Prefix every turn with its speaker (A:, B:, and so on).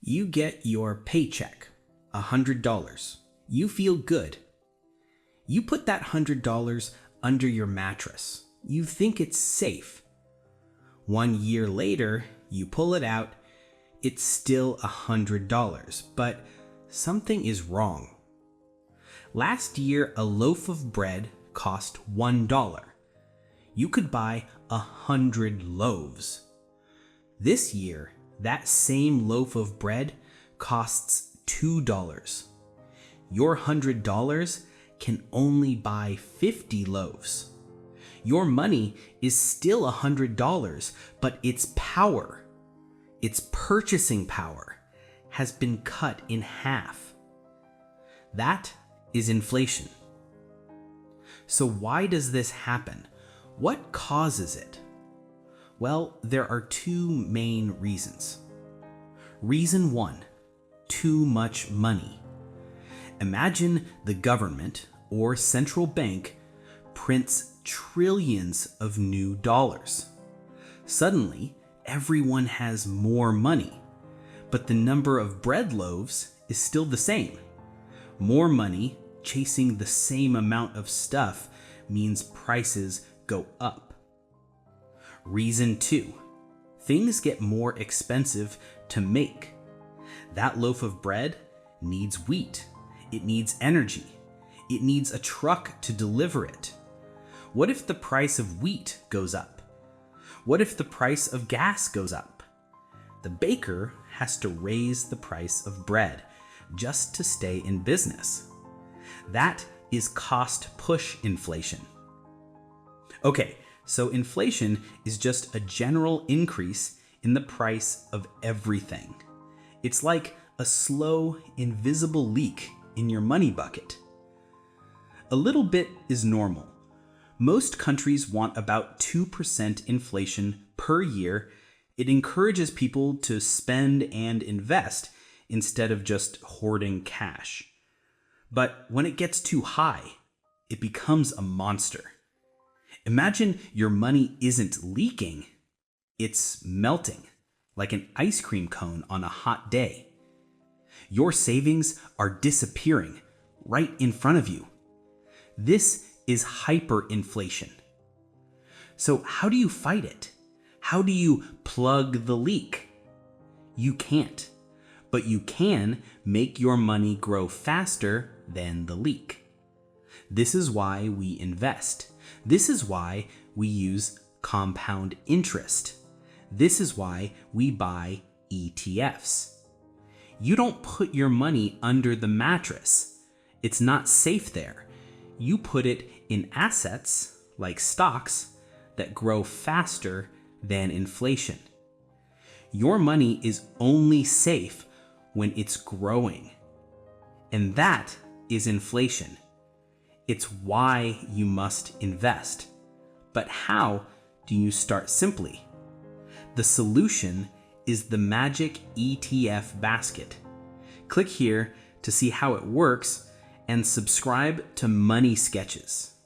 A: You get your paycheck, $100. You feel good. You put that $100 under your mattress. You think it's safe. 1 year later, you pull it out. It's still $100, but something is wrong. Last year, a loaf of bread cost $1. You could buy 100 loaves. This year, that same loaf of bread costs $2. Your $100 can only buy 50 loaves. Your money is still $100, but its power, its purchasing power, has been cut in half. That is inflation. So why does this happen? What causes it? Well, there are two main reasons. Reason one, too much money. Imagine the government or central bank prints trillions of new dollars. Suddenly, everyone has more money, but the number of bread loaves is still the same. More money chasing the same amount of stuff means prices go up. Reason two, things get more expensive to make. That loaf of bread needs wheat. It needs energy. It needs a truck to deliver it. What if the price of wheat goes up? What if the price of gas goes up? The baker has to raise the price of bread just to stay in business. That is cost push inflation. Okay, so inflation is just a general increase in the price of everything. It's like a slow, invisible leak in your money bucket. A little bit is normal. Most countries want about 2% inflation per year. It encourages people to spend and invest instead of just hoarding cash. But when it gets too high, it becomes a monster. Imagine your money isn't leaking, it's melting, like an ice cream cone on a hot day. Your savings are disappearing right in front of you. This is hyperinflation. So how do you fight it? How do you plug the leak? You can't, but you can make your money grow faster than the leak. This is why we invest. This is why we use compound interest. This is why we buy ETFs. You don't put your money under the mattress. It's not safe there. You put it in assets, like stocks, that grow faster than inflation. Your money is only safe when it's growing. And that is inflation. It's why you must invest. But how do you start simply? The solution is the magic ETF basket. Click here to see how it works and subscribe to MoneySketches.